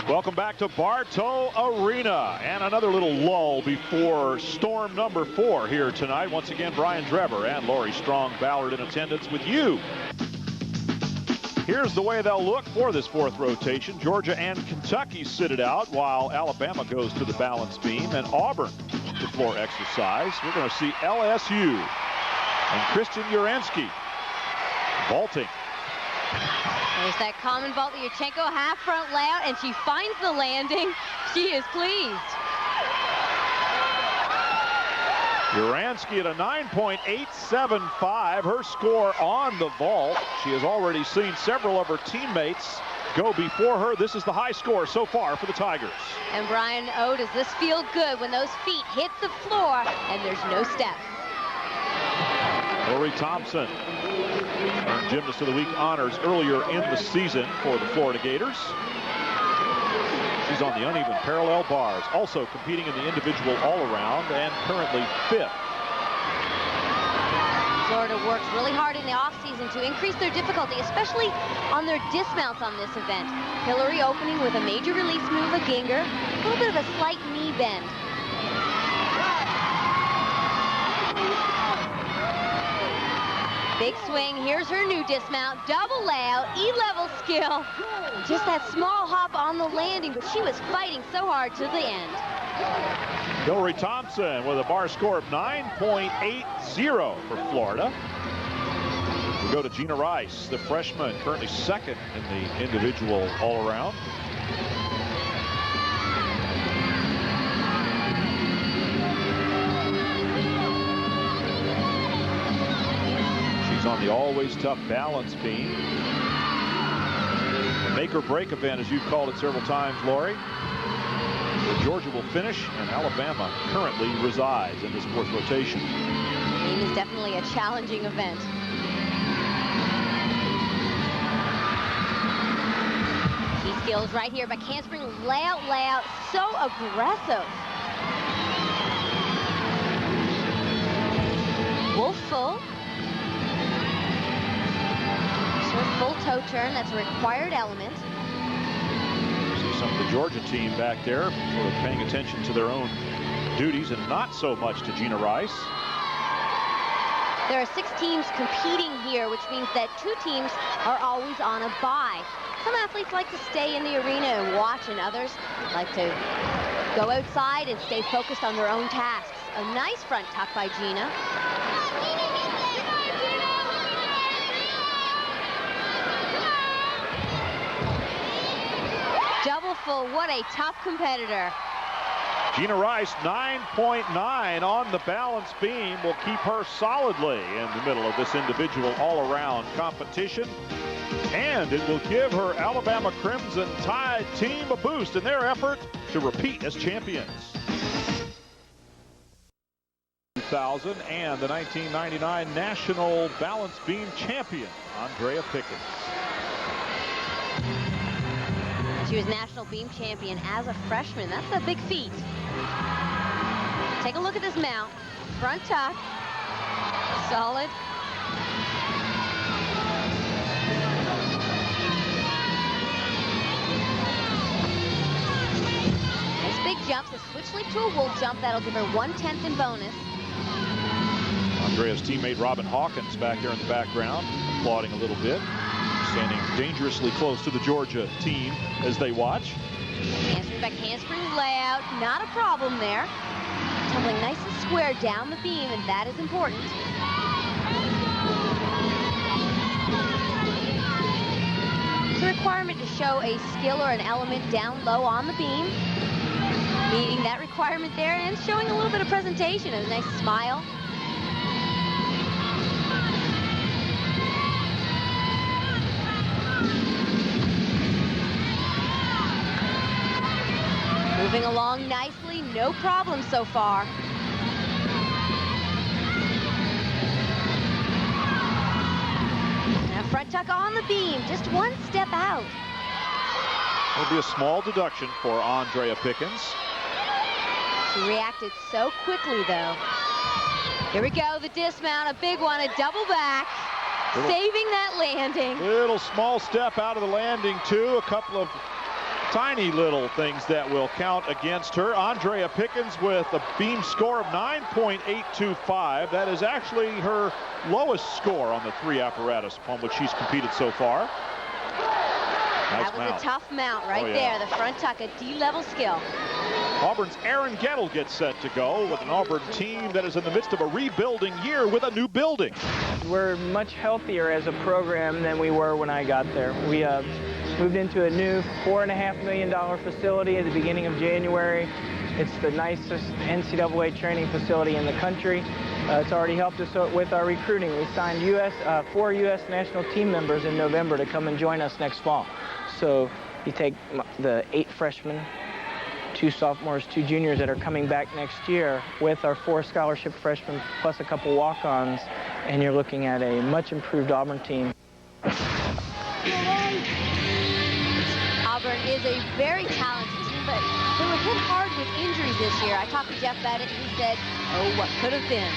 Welcome back to Bartow Arena, and another little lull before storm number 4 here tonight. Once again, Brian Drever and Lori Strong-Ballard in attendance with you. Here's the way they'll look for this 4th rotation. Georgia and Kentucky sit it out while Alabama goes to the balance beam, and Auburn to floor exercise. We're going to see LSU and Kristin Uransky vaulting. There's that common vault, the Yurchenko half front layout, and she finds the landing. She is pleased. Uransky at a 9.875, her score on the vault. She has already seen several of her teammates go before her. This is the high score so far for the Tigers. And Brian, oh, does this feel good when those feet hit the floor and there's no step. Lori Thompson earned Gymnast of the Week honors earlier in the season for the Florida Gators. She's on the uneven parallel bars, also competing in the individual all-around and currently 5th. Florida works really hard in the offseason to increase their difficulty, especially on their dismounts on this event. Hillary opening with a major release move, a ginger, a little bit of a slight knee bend. Big swing, here's her new dismount, double layout, E-level skill. Just that small hop on the landing, but she was fighting so hard to the end. Hillary Thompson with a bar score of 9.80 for Florida. We go to Jeana Rice, the freshman, currently 2nd in the individual all-around. On the always tough balance beam. The make or break event, as you've called it several times, Lori. Where Georgia will finish and Alabama currently resides in this 4th rotation. The beam is definitely a challenging event. Key skills right here, but handspring layout, so aggressive. Wolf full. Full toe turn, that's a required element. See some of the Georgia team back there sort of paying attention to their own duties and not so much to Jeana Rice. There are 6 teams competing here, which means that 2 teams are always on a bye. Some athletes like to stay in the arena and watch, and others like to go outside and stay focused on their own tasks. A nice front tuck by Jeana. Double full, what a tough competitor. Jeana Rice, 9.9 on the balance beam, will keep her solidly in the middle of this individual all-around competition. And it will give her Alabama Crimson Tide team a boost in their effort to repeat as champions. 2000 and the 1999 National Balance Beam champion, Andree Pickens. She was national beam champion as a freshman. That's a big feat. Take a look at this mount. Front tuck. Solid. Nice big jumps. A switch leap to a wolf jump. That'll give her 1/10 in bonus. Andrea's teammate Robin Hawkins back there in the background, applauding a little bit. Standing dangerously close to the Georgia team as they watch. Handspring back, handspring layout, not a problem there. Tumbling nice and square down the beam, and that is important. It's a requirement to show a skill or an element down low on the beam. Meeting that requirement there and showing a little bit of presentation, a nice smile. Moving along nicely, no problem so far. Now front tuck on the beam, just 1 step out. It'll be a small deduction for Andree Pickens. She reacted so quickly, though. Here we go, the dismount, a big one, a double back. Saving that landing. Little small step out of the landing, too. A couple of tiny little things that will count against her. Andree Pickens with a beam score of 9.825. That is actually her lowest score on the 3 apparatus upon which she's competed so far. Nice that was mount. A tough mount right there. The front tuck, a D-level skill. Auburn's Erin Gettle gets set to go with an Auburn team that is in the midst of a rebuilding year with a new building. We're much healthier as a program than we were when I got there. We moved into a new $4.5 million facility at the beginning of January. It's the nicest NCAA training facility in the country. It's already helped us with our recruiting. We signed 4 U.S. national team members in November to come and join us next fall. So you take the 8 freshmen, 2 sophomores, 2 juniors that are coming back next year with our 4 scholarship freshmen plus a couple walk-ons, and you're looking at a much improved Auburn team. Auburn is a very talented team, but they were hit hard with injuries this year. I talked to Jeff about it, and he said, oh, what could have been.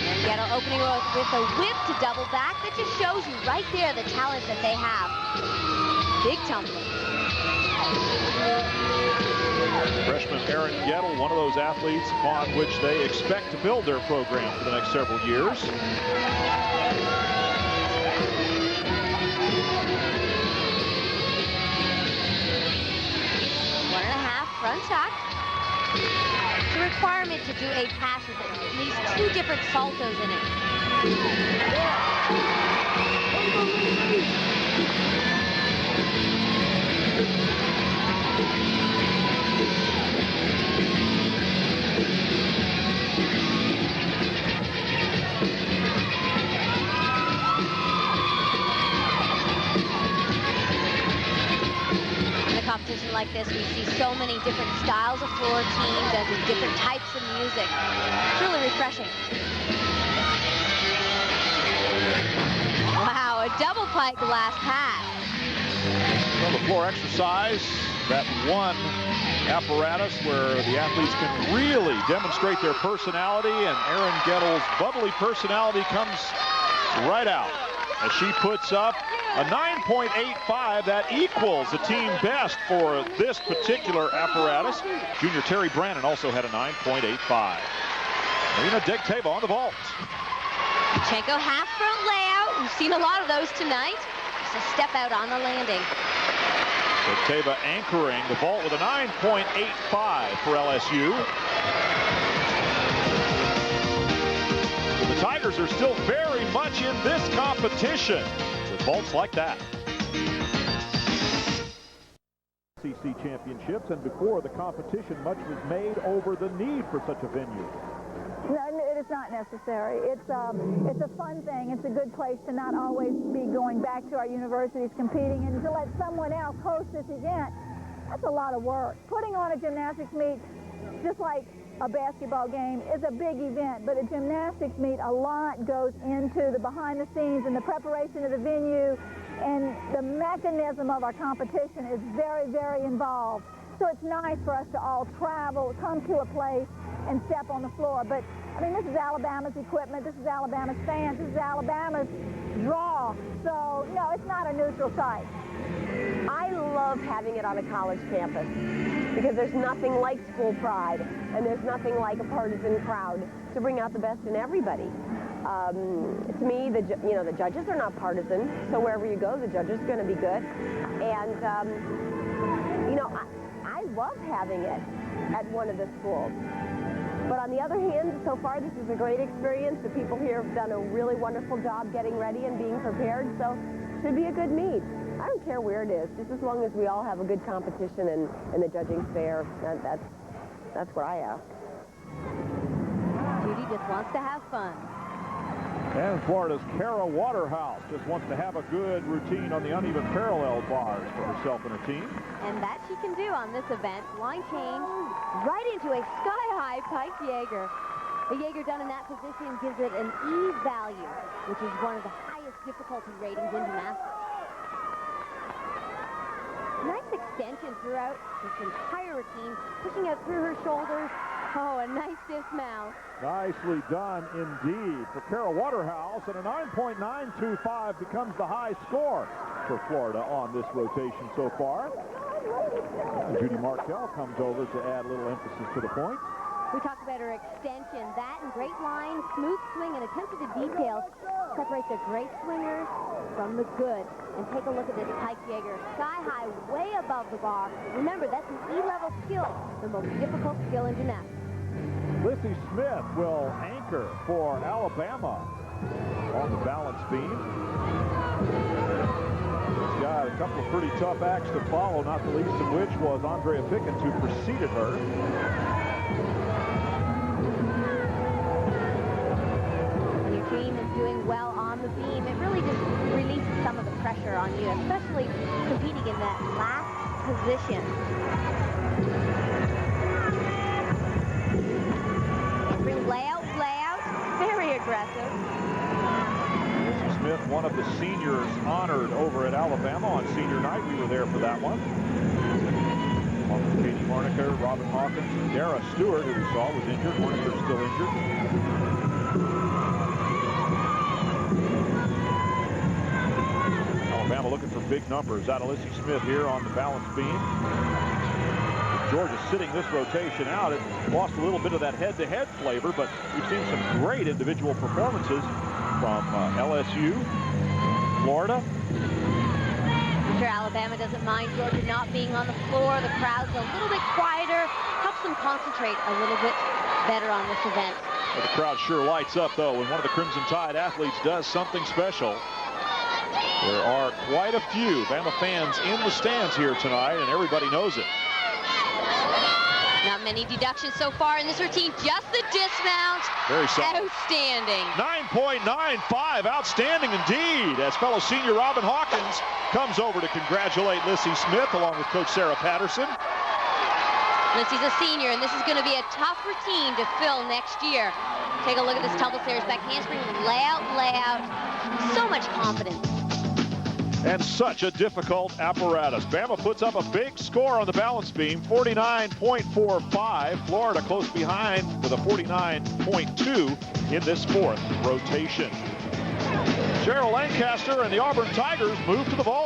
And Gettle opening with a whip to double back. That just shows you right there the talent that they have. Big tumbling. Freshman Erin Gettle, one of those athletes upon which they expect to build their program for the next several years. 1.5 front tuck. It's a requirement to do a pass with at least 2 different saltos in it. Competition like this, we see so many different styles of floor teams and different types of music. It's really refreshing. Wow, a double pike glass pass. Well, the floor exercise, that one apparatus where the athletes can really demonstrate their personality, and Erin Gettle's bubbly personality comes right out as she puts up a 9.85 that equals the team best for this particular apparatus. Junior Terry Brannon also had a 9.85. Marina Degteva on the vault. Chenko half front layout. We've seen a lot of those tonight. Just a step out on the landing. Degteva anchoring the vault with a 9.85 for LSU. The Tigers are still very much in this competition. Vaults like that. SEC championships, and before the competition, much was made over the need for such a venue. No, it is not necessary. It's a fun thing. It's a good place to not always be going back to our universities competing, and to let someone else host this event. That's a lot of work. Putting on a gymnastics meet, just like a basketball game, is a big event, but a gymnastics meet, a lot goes into the behind the scenes and the preparation of the venue, and the mechanism of our competition is very, very involved. So it's nice for us to all travel, come to a place, and step on the floor. But, I mean, this is Alabama's equipment, this is Alabama's fans, this is Alabama's draw. So, no, it's not a neutral site. I love having it on a college campus because there's nothing like school pride, and there's nothing like a partisan crowd to bring out the best in everybody. To me, the judges are not partisan, so wherever you go, the judges are going to be good. And, I love having it at one of the schools. But on the other hand, so far this is a great experience. The people here have done a really wonderful job getting ready and being prepared, so it should be a good meet. I don't care where it is, just as long as we all have a good competition and the judging's fair. That's what I ask. Judy just wants to have fun. And Florida's Kara Waterhouse just wants to have a good routine on the uneven parallel bars for herself and her team. And that she can do on this event. Line change right into a sky-high pike Jaeger. A Jaeger done in that position gives it an E value, which is one of the highest difficulty ratings in gymnastics. Nice extension throughout this entire routine, pushing out through her shoulders. Oh, a nice dismount. Nicely done indeed for Kara Waterhouse, and a 9.925 becomes the high score. for Florida on this rotation so far. Judy Markell comes over to add a little emphasis to the point. We talked about her extension. That and great line, smooth swing, and attention to details separate the great swingers from the good. And take a look at this Pike Jaeger. Sky high, way above the bar. Remember, that's an E-level skill, the most difficult skill in gymnastics. Lissy Smith will anchor for Alabama on the balance beam. She's got a couple of pretty tough acts to follow, not the least of which was Andree Pickens, who preceded her. When your team is doing well on the beam, it really just releases some of the pressure on you, especially competing in that last position. Bring layout, very aggressive. Lissy Smith, one of the seniors honored over at Alabama on senior night. We were there for that one. Along with Katie Marniker, Robin Hawkins, Dara Stewart, who we saw was injured. Marniker still injured. Alabama looking for big numbers out of Lissy Smith here on the balance beam. Georgia sitting this rotation out. It lost a little bit of that head-to-head flavor, but we've seen some great individual performances from LSU, Florida. I'm sure Alabama doesn't mind Georgia not being on the floor. The crowd's a little bit quieter, helps them concentrate a little bit better on this event. Well, the crowd sure lights up, though, when one of the Crimson Tide athletes does something special. There are quite a few Bama fans in the stands here tonight, and everybody knows it. Not many deductions so far in this routine, just the dismount. Very solid. Outstanding. 9.95, outstanding indeed, as fellow senior Robin Hawkins comes over to congratulate Lissy Smith along with Coach Sarah Patterson. Lissy's a senior, and this is going to be a tough routine to fill next year. Take a look at this tumble stairs back handspring, layout. So much confidence. And such a difficult apparatus. Bama puts up a big score on the balance beam, 49.45. Florida close behind with a 49.2 in this fourth rotation. Cheryl Lancaster and the Auburn Tigers move to the vault.